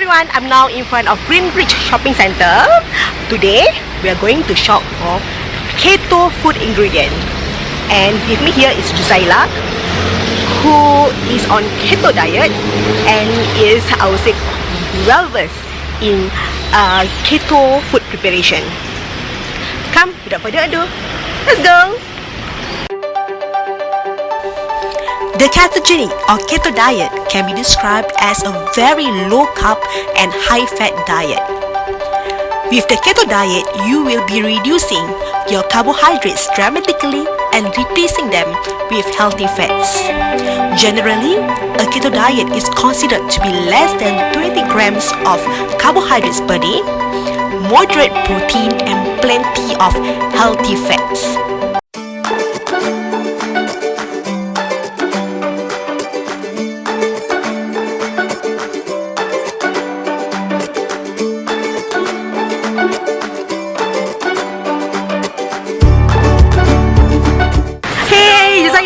everyone, I'm now in front of Greenbridge Shopping Centre. Today, we are going to shop for keto food ingredient. And with me here is JUZAILA, who is on keto diet and is, I would say, well versed in keto food preparation. Come, without further ado, let's go! The ketogenic or keto diet can be described as a very low-carb and high-fat diet. With the keto diet, you will be reducing your carbohydrates dramatically and replacing them with healthy fats. Generally, a keto diet is considered to be less than 20 grams of carbohydrates per day, moderate protein, and plenty of healthy fats.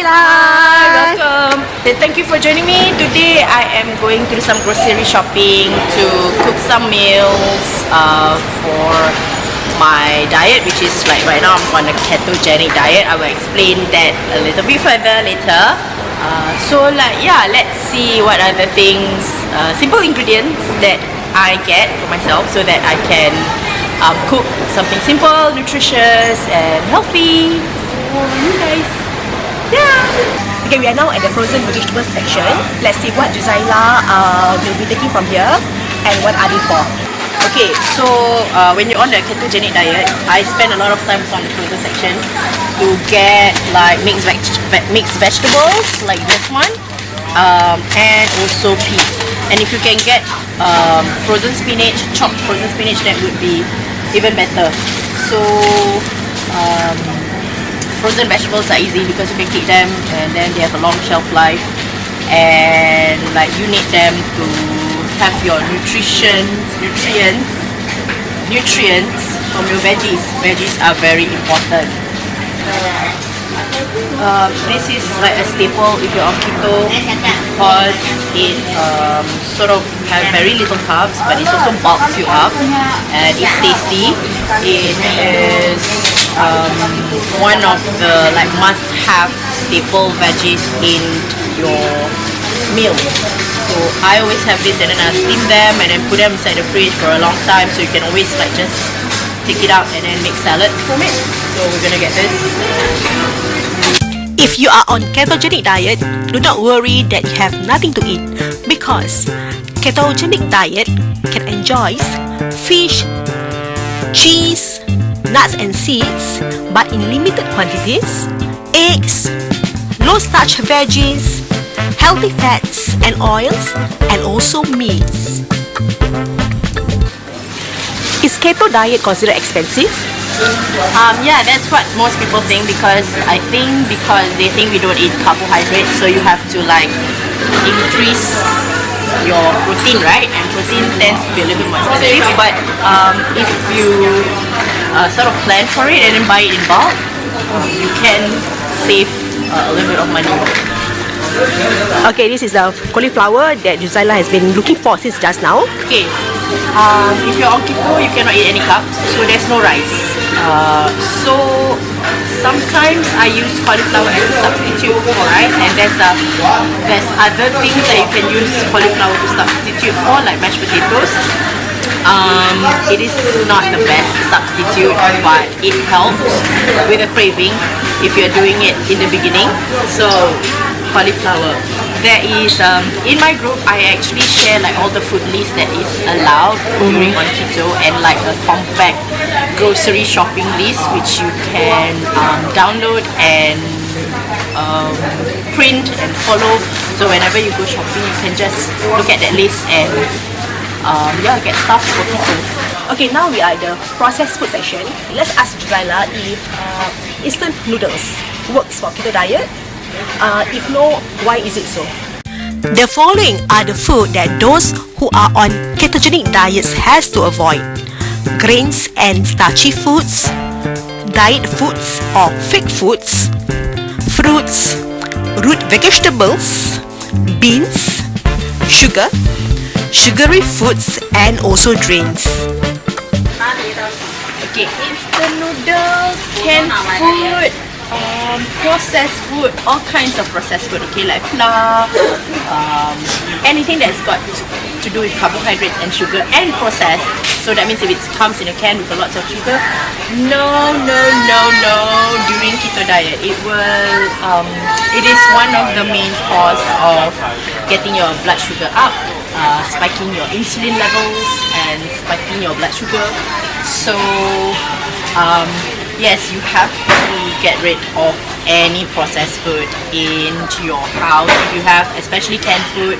Welcome and thank you for joining me. Today I am going to do some grocery shopping to cook some meals for my diet, which is like right now I'm on a ketogenic diet. I will explain that a little bit further later. Let's see what are the things, simple ingredients that I get for myself so that I can cook something simple, nutritious and healthy for you guys. Yeah. Okay, we are now at the frozen vegetables section. Let's see what JUZAILA will be taking from here and what are they for. Okay, so when you're on the ketogenic diet, I spend a lot of time on the frozen section to get like mixed vegetables like this one, and also peas. And if you can get frozen spinach, chopped frozen spinach, that would be even better. So frozen vegetables are easy because you can keep them and then they have a long shelf life, and like you need them to have your nutrients from your veggies. Veggies are very important. This is like a staple if you're on keto because it sort of has very little carbs, but it also bulks you up and it's tasty. It is one of the like must-have staple veggies in your meal. So I always have this and then I steam them and then put them inside the fridge for a long time, so you can always like just take it out and then make salads from it. So we're gonna get this. If you are on ketogenic diet, do not worry that you have nothing to eat because ketogenic diet can enjoy fish, cheese, nuts and seeds, but in limited quantities, eggs, low-starch veggies, healthy fats and oils, and also meats. Is keto diet considered expensive? Yeah, that's what most people think, because they think we don't eat carbohydrates, so you have to like increase your protein, right? And protein tends to be a little bit more expensive, but if you sort of plan for it and then buy it in bulk, you can save a little bit of money. Okay, this is the cauliflower that JUZAILA has been looking for since just now. Okay, if you're on keto, you cannot eat any carbs, so there's no rice. So sometimes I use cauliflower as a substitute for rice, and there's other things that you can use cauliflower to substitute for, like mashed potatoes. It is not the best substitute, but it helps with a craving if you're doing it in the beginning. So cauliflower. There is in my group I actually share like all the food list that is allowed during on keto, and like a compact grocery shopping list which you can download and print and follow, so whenever you go shopping you can just look at that list and get stuff for keto. Okay, now we are at the processed food section. Let's ask JUZAILA if instant noodles works for keto diet. If no, why is it so? The following are the food that those who are on ketogenic diets has to avoid: grains and starchy foods, diet foods or fake foods, fruits, root vegetables, beans, sugar, sugary foods, and also drinks. Okay, instant noodles, canned food, processed food, all kinds of processed food, okay, like flour, anything that's got to do with carbohydrates and sugar and processed. So that means if it comes in a can with a lot of sugar, no, during keto diet, it is one of the main cause of getting your blood sugar up, spiking your insulin levels and spiking your blood sugar. So yes, you have to get rid of any processed food into your house. If you have, especially canned food,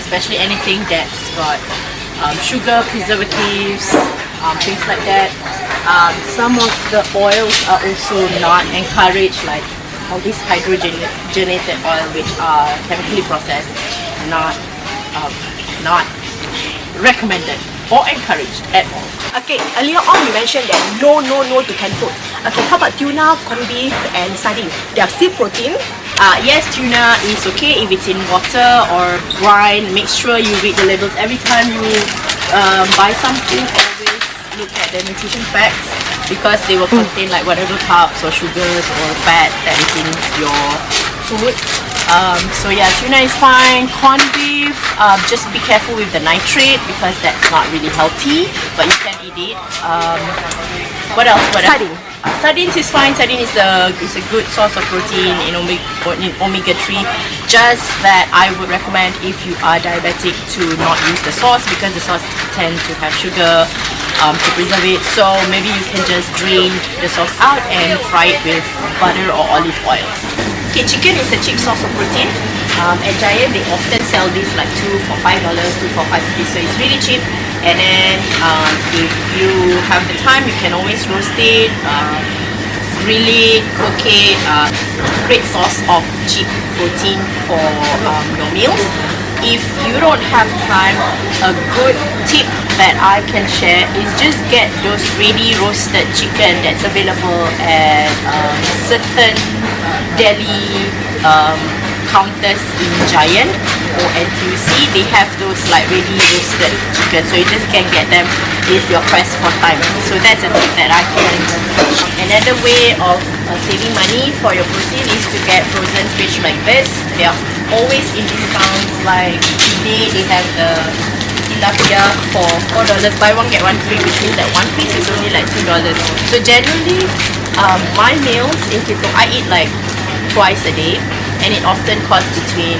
especially anything that's got sugar, preservatives, things like that. Some of the oils are also not encouraged, like all this hydrogenated oil, which are chemically processed, not recommended or encouraged at all. Okay, earlier on you mentioned that no to canned food. Okay, how about tuna, corned beef, and sardine? They are still protein. Yes, tuna is okay if it's in water or brine. Make sure you read the labels every time you buy something. Always look at the nutrition facts, because they will contain like whatever carbs or sugars or fats that is in your food. So yeah, tuna is fine. Corned beef, just be careful with the nitrate, because that's not really healthy, but you can eat it. What else? Sardine. Sardines is fine. Sardine is a good source of protein in omega-3. Just that I would recommend, if you are diabetic, to not use the sauce, because the sauce tend to have sugar to preserve it. So maybe you can just drain the sauce out and fry it with butter or olive oil. Okay, chicken is a cheap source of protein. At Giant, they often sell this like 2 for $5, 2 for $5.50, so it's really cheap. And then if you have the time, you can always roast it, grill it, cook it. Great source of cheap protein for your meals. If you don't have time, a good tip that I can share is just get those ready roasted chicken that's available at certain deli counters in Giant or NTUC. They have those like ready roasted chicken, so you just can get them if you're pressed for time. So that's a tip that I can. Another way of saving money for your protein is to get frozen fish like this. They are always in discounts. Like today they have the tilapia for $4, buy one get one free, which means that one piece is only like $2. So generally my meals in keto, I eat like twice a day, and it often costs between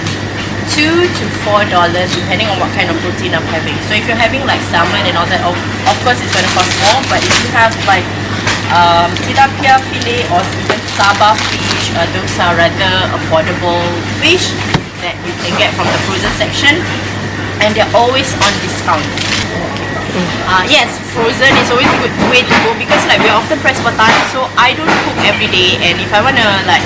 $2 to $4 depending on what kind of protein I'm having. So if you're having like salmon and all that, of course it's going to cost more. But if you have like tilapia fillet or even saba fish, those are rather affordable fish that you can get from the frozen section, and they're always on discount. Yes, frozen is always a good way to go, because like we're often pressed for time, so I don't cook every day. And if I want to like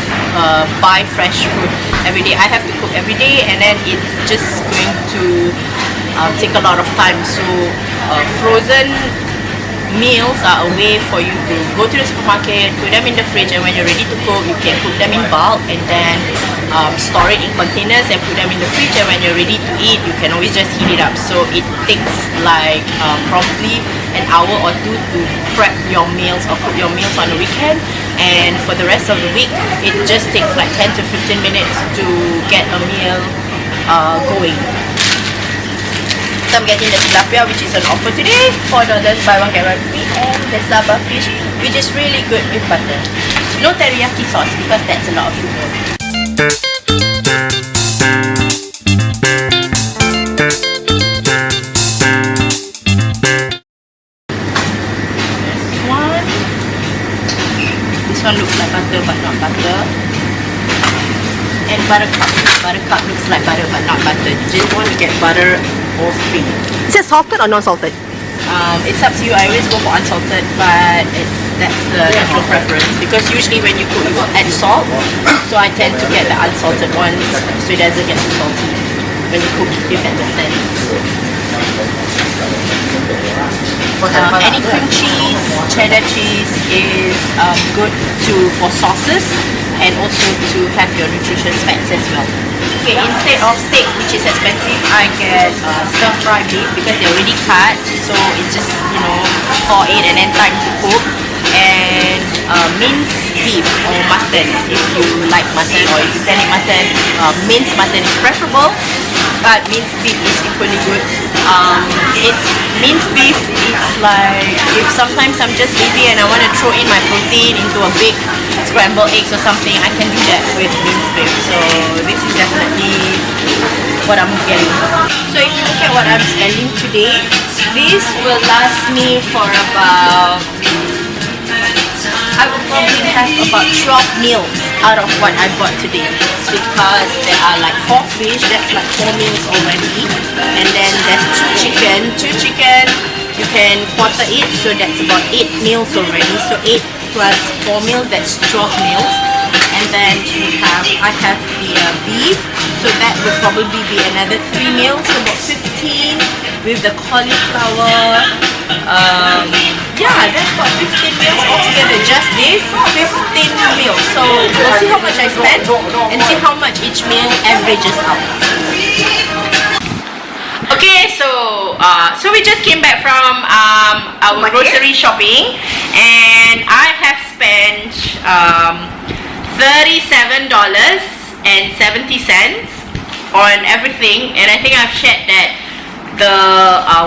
buy fresh food every day, I have to cook every day, and then it's just going to take a lot of time. So frozen meals are a way for you to go to the supermarket, put them in the fridge, and when you're ready to cook, you can cook them in bulk and then store it in containers and put them in the fridge, and when you're ready to eat, you can always just heat it up. So it takes like probably an hour or two to prep your meals or cook your meals on the weekend, and for the rest of the week it just takes like 10 to 15 minutes to get a meal going. So I'm getting the tilapia, which is on offer today, $4, buy one get one free, and the saba fish, which is really good with butter. No teriyaki sauce, because that's a lot of sugar. This one looks like butter but not butter. And buttercup. Buttercup looks like butter but not butter. You just want to get butter or cream. Is it salted or non-salted? It's up to you. I always go for unsalted, but that's the natural preference, because usually when you cook you will add salt, so I tend to get the unsalted ones so it doesn't get too salty when you cook, if that makes sense. Any cream cheese, cheddar cheese is good for sauces, and also to have your nutritious fats as well. Okay, instead of steak, which is expensive, I get stir fry beef because they're already cut, so it's just, you know, for it and then time to cook. And minced beef or mutton, if you like mutton or if you can eat mutton, minced mutton is preferable, but minced beef is equally good. It's minced beef, it's like if sometimes I'm just lazy and I want to throw in my protein into a big scrambled eggs or something, I can do that with minced beef. So this is definitely what I'm getting. So if you look at what I'm spending today, this will last me for about, I will probably have about 12 meals out of what I bought today, because there are like 4 fish, that's like 4 meals already, and then there's 2 chicken, you can quarter it, so that's about 8 meals already, so 8 plus 4 meals, that's 12 meals. And then I have the beef, so that would probably be another 3 meals, so about 15 with the cauliflower. Yeah, that's about 15 meals altogether, just this, 15 meals. So we'll see how much I spend and see how much each meal averages out. Okay, so we just came back from our grocery shopping, and I have spent $37.70 on everything, and I think I've shared that the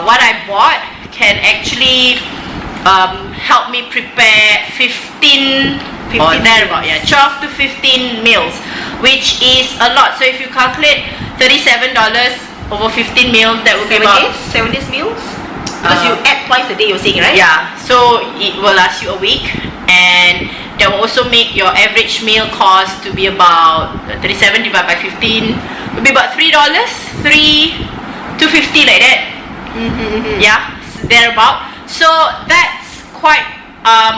what I bought can actually help me prepare 12 to 15 meals, which is a lot. So if you calculate $37 over 15 meals, that would be about 7 days meals? Because you add twice a day, you're saying, right? Yeah, so it will last you a week, and that will also make your average meal cost to be about 37 divided by 15 would be about $3, $3 to 50 like that. Yeah, thereabout. So that's quite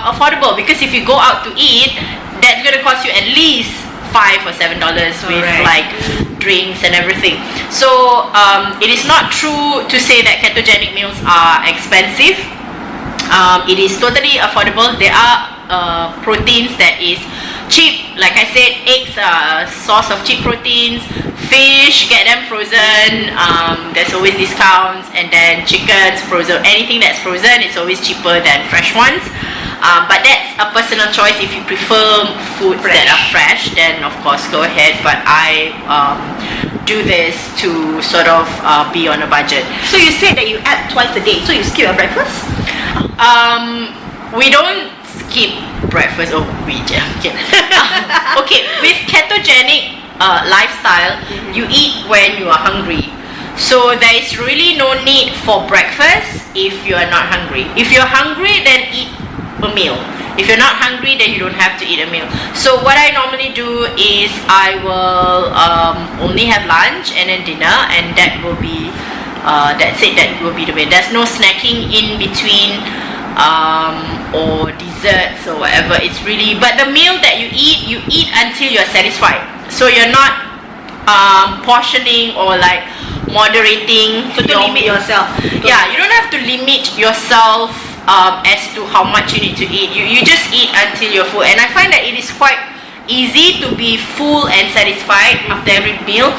affordable, because if you go out to eat, that's gonna cost you at least $5 or $7 with like drinks and everything. So it is not true to say that ketogenic meals are expensive. It is totally affordable. There are proteins that is cheap. Like I said, eggs are a source of cheap proteins. Fish, get them frozen. There's always discounts. And then chickens, frozen. Anything that's frozen, it's always cheaper than fresh ones. But that's a personal choice. If you prefer foods that are fresh, then of course go ahead. But I do this to sort of be on a budget. So you said that you add twice a day, so you skip your breakfast? We don't skip breakfast. Oh, we just okay, with ketogenic lifestyle, you eat when you are hungry. So there is really no need for breakfast if you are not hungry. If you're hungry, then eat a meal. If you're not hungry, then you don't have to eat a meal. So what I normally do is I will only have lunch and then dinner, and that will be that's it. That will be the meal. There's no snacking in between or desserts or whatever. It's really, but the meal that you eat until you're satisfied. So you're not portioning or like moderating. So to limit yourself. Yeah, you don't have to limit yourself as to how much you need to eat. You just eat until you're full, and I find that it is quite easy to be full and satisfied after every meal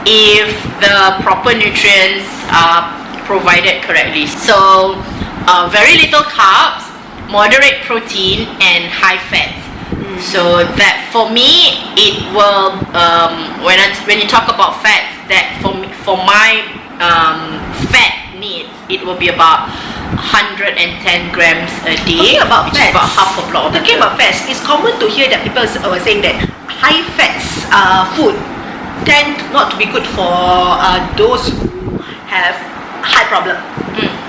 if the proper nutrients are provided correctly. So very little carbs, moderate protein, and high fats. So that for me, it will when you talk about fats, that for my fat needs, it will be about 110 grams a day. Talking about which fats, is about half a block. Talking about fats, it's common to hear that people are saying that high fats food tend not to be good for those who have heart problem.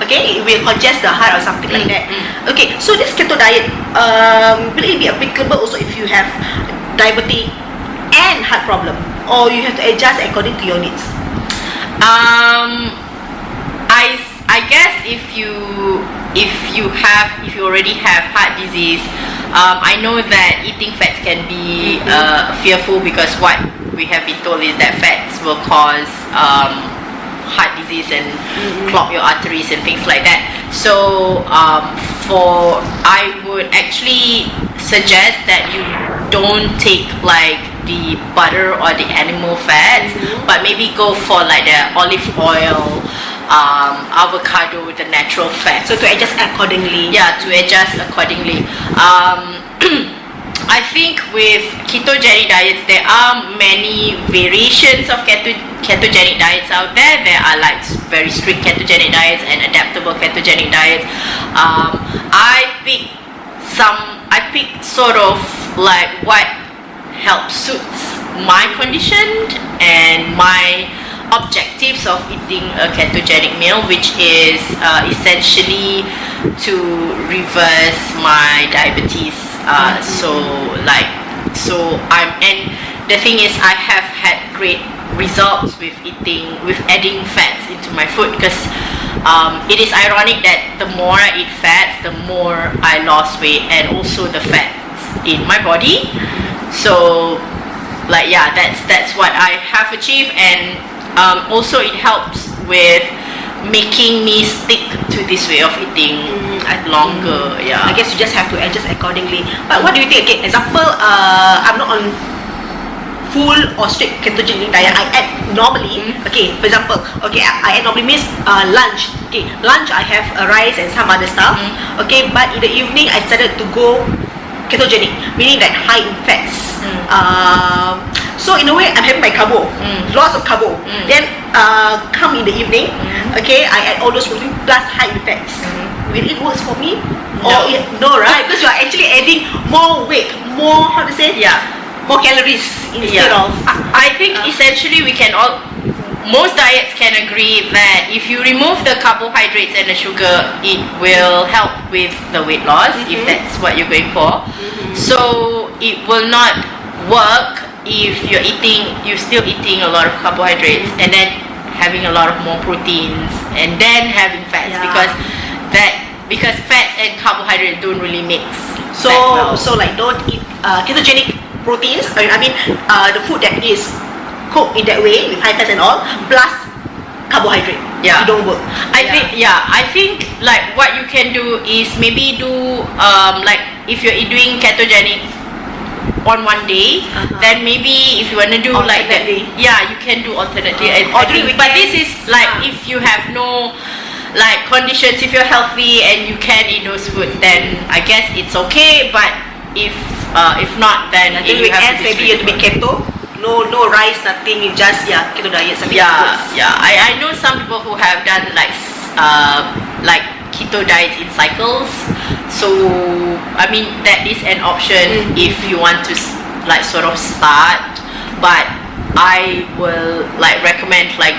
Okay, it will congest the heart or something like that. Okay, so this keto diet, will it be applicable also if you have diabetes and heart problem, or you have to adjust according to your needs? I guess if you already have heart disease, I know that eating fats can be fearful, because what we have been told is that fats will cause heart disease and clog your arteries and things like that. So I would actually suggest that you don't take like the butter or the animal fats, but maybe go for like the olive oil, avocado, the natural fat. So to adjust accordingly. Yeah, to adjust accordingly. I think with ketogenic diets, there are many variations of ketogenic diets out there. There are like very strict ketogenic diets and adaptable ketogenic diets. I pick sort of like what helps suits my condition and my objectives of eating a ketogenic meal, which is essentially to reverse my diabetes. And the thing is, I have had great results with adding fats into my food, because it is ironic that the more I eat fats, the more I lost weight, and also the fats in my body. So like, yeah, that's what I have achieved, and also it helps with making me stick to this way of eating longer. Yeah, I guess you just have to adjust accordingly. But what do you think? Okay, example, I'm not on full or strict ketogenic diet. I add normally. Okay, for example, okay, I add normally means lunch. Okay, lunch I have rice and some other stuff. Okay, but in the evening I started to go ketogenic, meaning that high in fats. So in a way, I'm having my carbo, lots of carbo. Then come in the evening, okay, I add all those protein plus high in fats. Will it work for me? No, right? Because you are actually adding more weight, more, how to say? Yeah, more calories instead of. I think essentially most diets can agree that if you remove the carbohydrates and the sugar, it will help with the weight loss, if that's what you're going for. So it will not work if you're still eating a lot of carbohydrates and then having a lot of more proteins and then having fats, because fats and carbohydrates don't really mix. So like, don't eat ketogenic proteins. I mean the food that is cooked in that way with high fats and all, plus carbohydrate. It don't work. I think like what you can do is maybe do like, if you're doing ketogenic on one day, then maybe if you want to do like that, you can do alternately. But this is like, if you have no like conditions, if you're healthy and you can eat those foods, then I guess it's okay. But if not, then you have to maybe you have to be keto. No rice, nothing. You just keto diet. I know some people who have done like keto diets in cycles. So I mean, that is an option if you want to like sort of start. But I will like recommend like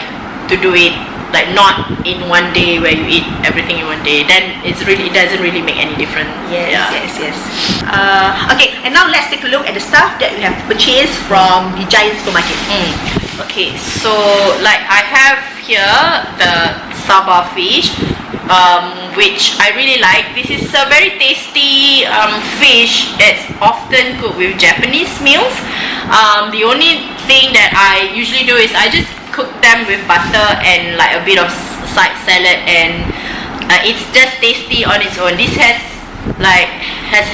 to do it like not in one day where you eat everything in one day. Then it doesn't really make any difference. Yes. Okay, and now let's take a look at the stuff that we have purchased from the Giant supermarket. Okay, so like I have here the Saba fish, which I really like. This is a very tasty fish that's often cooked with Japanese meals. The only thing that I usually do is I just cook them with butter and like a bit of side salad, and it's just tasty on its own. This has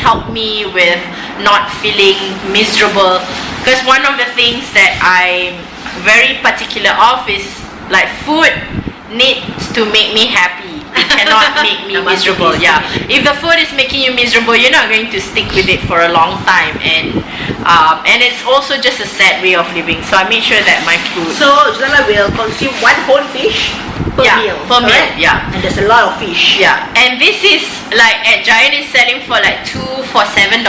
helped me with not feeling miserable, because one of the things that I'm very particular of is like, food needs to make me happy. It cannot make me miserable. If the food is making you miserable, you're not going to stick with it for a long time, and it's also just a sad way of living. So I make sure that my food. So Juzailah will consume one whole fish per meal. And there's a lot of fish. And this is like at Giant is selling for like 2 for $7.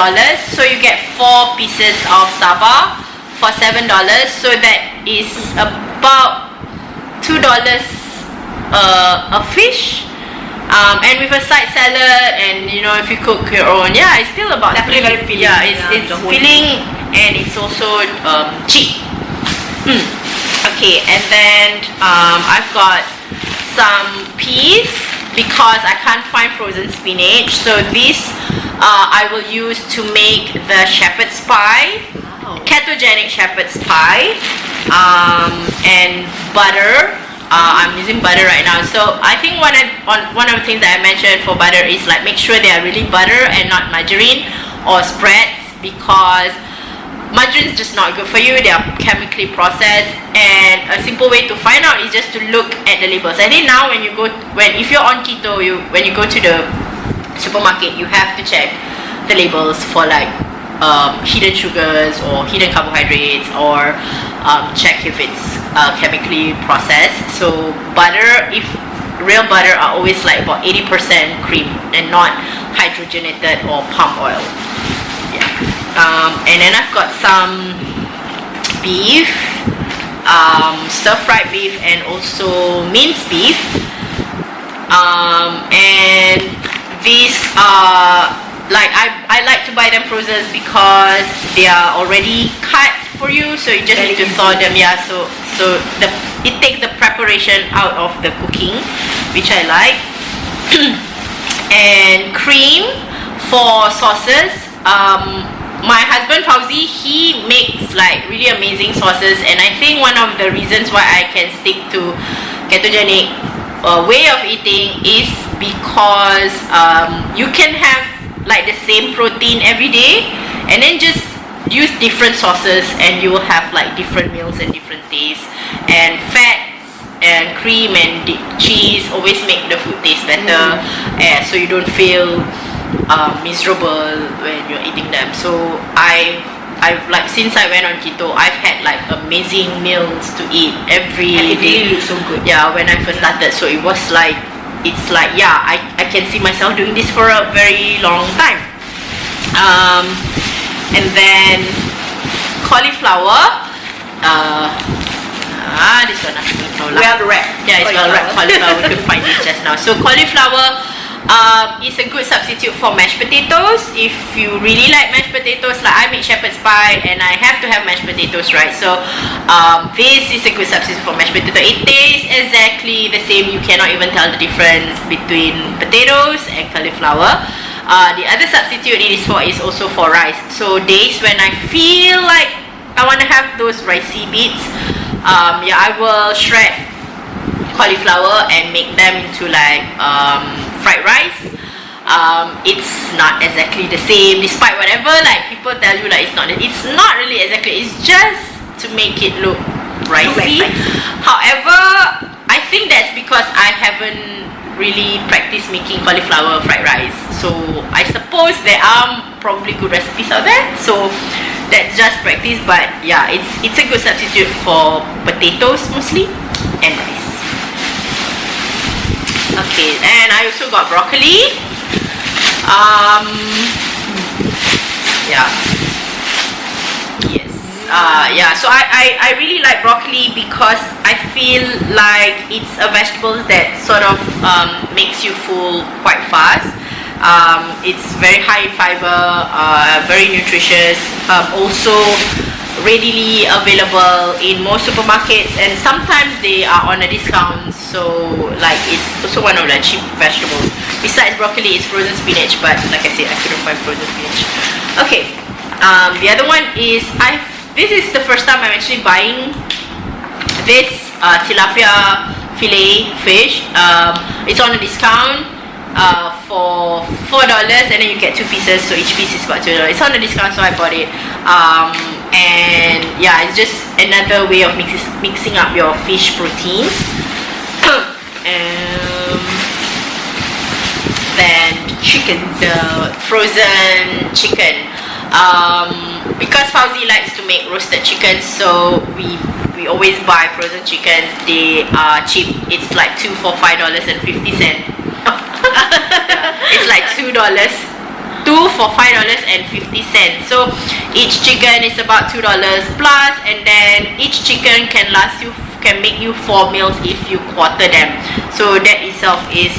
So you get 4 pieces of Saba for $7. So that is about $2 a fish. And with a side salad, and you know, if you cook your own, it's still about definitely very filling. It's filling, and it's also cheap. Okay, and then I've got some peas, because I can't find frozen spinach. So this I will use to make the shepherd's pie, ketogenic shepherd's pie, and butter. I'm using butter right now. So I think one of the things that I mentioned for butter is like, make sure they are really butter and not margarine or spreads, because margarine is just not good for you. They are chemically processed, and a simple way to find out is just to look at the labels. I think now if you're on keto, when you go to the supermarket, you have to check the labels for like hidden sugars or hidden carbohydrates, or check if it's chemically processed. So butter, if real butter, are always like about 80% cream and not hydrogenated or palm oil. And then I've got some beef, stir-fried beef, and also minced beef. And these are like I like to buy them frozen because they are already cut for you, so you just need to thaw them. Yeah, so it takes the preparation out of the cooking, which I like. And cream for sauces. My husband Fauzi, he makes like really amazing sauces, and I think one of the reasons why I can stick to ketogenic way of eating is because you can have like the same protein every day, and then just use different sauces, and you will have like different meals and different tastes. And fats and cream and cheese always make the food taste better, so you don't feel miserable when you're eating them. So I've like, since I went on keto, I've had like amazing meals to eat every day. And it really looks so good. Yeah, when I first started, so it was like, it's like, yeah, I can see myself doing this for a very long time. And then cauliflower. This one, Well wrapped. yeah, it's well wrapped cauliflower. We could find this just now. So cauliflower is a good substitute for mashed potatoes. If you really like mashed potatoes, like I make shepherd's pie and I have to have mashed potatoes, right? So this is a good substitute for mashed potato. It tastes exactly the same. You cannot even tell the difference between potatoes and cauliflower. The other substitute it is for is also for rice. So days when I feel like I want to have those ricey bits, I will shred cauliflower and make them into like fried rice. It's not exactly the same, despite whatever like people tell you, like it's not really exactly. It's just to make it look ricey. However, I think that's because I haven't really practiced making cauliflower fried rice. So I suppose there are probably good recipes out there. So that's just practice, but yeah, it's a good substitute for potatoes mostly and rice. Okay, and I also got broccoli. Yes. So I really like broccoli because I feel like it's a vegetable that sort of makes you full quite fast. It's very high in fiber, very nutritious, also readily available in most supermarkets, and sometimes they are on a discount, so like it's also one of the cheap vegetables. Besides broccoli, it's frozen spinach, but like I said, I couldn't find frozen spinach. Okay, the other one is this is the first time I'm actually buying this tilapia fillet fish. It's on a discount for $4, and then you get 2 pieces, so each piece is about $2. It's on a discount, so I bought it. And yeah, it's just another way of mixing up your fish proteins. Then chicken, the frozen chicken. Because Fauzi likes to make roasted chicken, so we always buy frozen chickens. They are cheap. It's like 2 for $5.50. It's like $2 for $5.50. So each chicken is about $2 plus, and then each chicken can make you 4 meals if you quarter them. So that itself is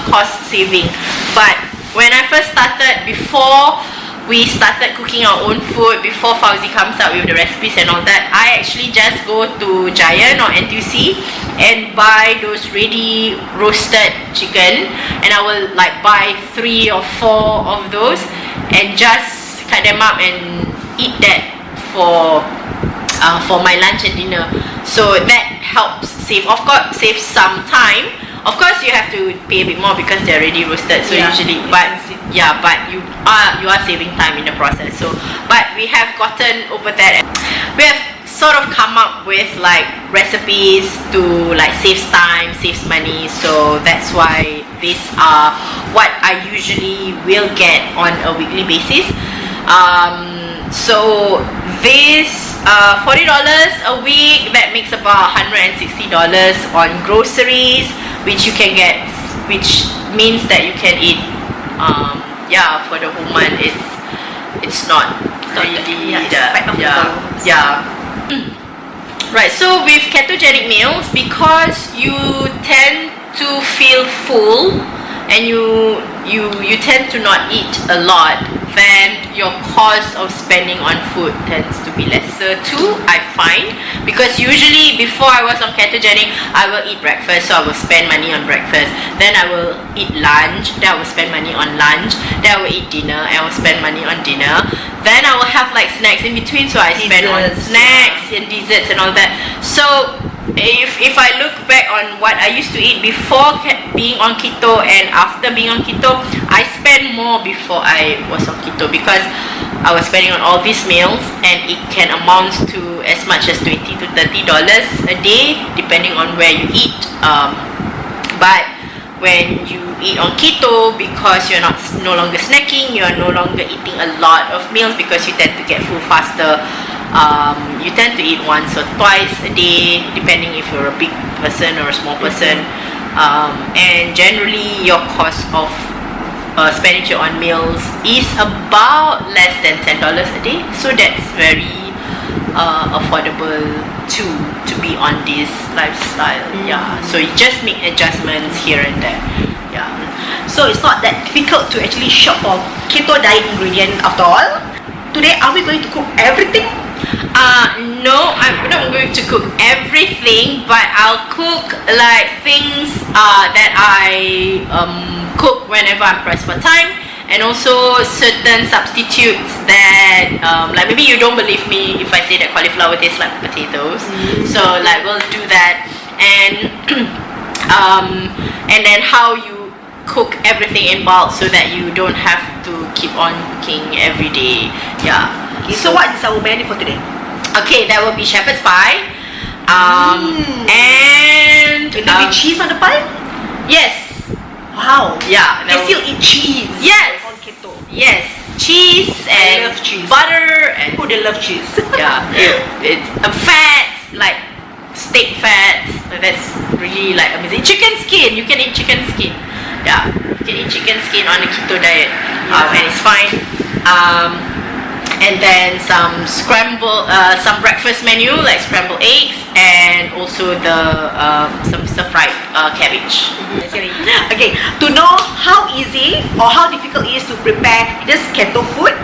cost saving. But when I first started, before we started cooking our own food, before Fauzi comes up with the recipes and all that, I actually just go to Giant or NTUC and buy those ready roasted chicken, and I will like buy 3 or 4 of those and just cut them up and eat that for my lunch and dinner. So that helps save, of course, save some time. Of course, you have to pay a bit more because they're already roasted. So Yeah, usually, but you are saving time in the process. So, but we have gotten over that. We have sort of come up with like recipes to like save time, saves money. So that's why these are what I usually will get on a weekly basis. So this $40 a week, that makes about $160 on groceries, which you can get, which means that you can eat for the whole month. It's not really right. So with ketogenic meals, because you tend to feel full and you tend to not eat a lot, then your cost of spending on food tends to be lesser too, I find. Because usually before I was on ketogenic, I will eat breakfast, so I will spend money on breakfast. Then I will eat lunch, then I will spend money on lunch. Then I will eat dinner, and I will spend money on dinner. Then I will have like snacks in between, so I spend on snacks and desserts and all that. So if I look back on what I used to eat before being on keto and after being on keto, I spent more before I was on keto because I was spending on all these meals, and it can amount to as much as $20 to $30 a day depending on where you eat. But when you eat on keto, because you're no longer snacking, you're no longer eating a lot of meals because you tend to get full faster. You tend to eat once or twice a day depending if you're a big person or a small person, and generally your cost of expenditure on meals is about less than $10 a day, so that's very affordable to be on this lifestyle. So you just make adjustments here and there. So it's not that difficult to actually shop for keto diet ingredient after all. Today, are we going to cook everything? No, I'm not going to cook everything, but I'll cook like things that I cook whenever I'm pressed for time, and also certain substitutes that like maybe you don't believe me if I say that cauliflower tastes like potatoes. So like we'll do that, and then how you cook everything in bulk so that you don't have to keep on cooking every day. Okay, so what is our menu for today? Okay, that will be shepherd's pie. And Will there be cheese on the pie? Yes. Wow. Yeah. They still eat cheese. Yes. On keto. Yes. Cheese and love cheese. butter and Who they love cheese? it's fats, like steak fats. That's really like amazing. Chicken skin. You can eat chicken skin. Yeah, you can eat chicken skin on the keto diet, and it's fine. And then some some breakfast menu like scrambled eggs, and also some stir-fried cabbage. Okay, to know how easy or how difficult it is to prepare this keto food,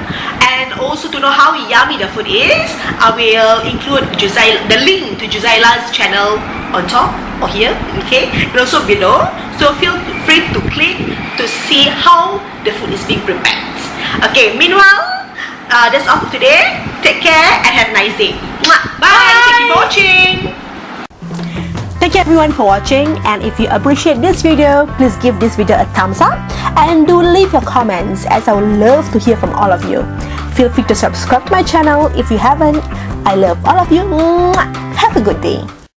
and also to know how yummy the food is, I will include the link to JUZAILA'S channel on top or here, okay, and also below. So feel free to click to see how the food is being prepared. Okay, meanwhile, that's all for today. Take care and have a nice day. Bye. Thank you for watching. Thank you everyone for watching, and if you appreciate this video, please give this video a thumbs up and do leave your comments, as I would love to hear from all of you. Feel free to subscribe to my channel if you haven't. I love all of you. Have a good day.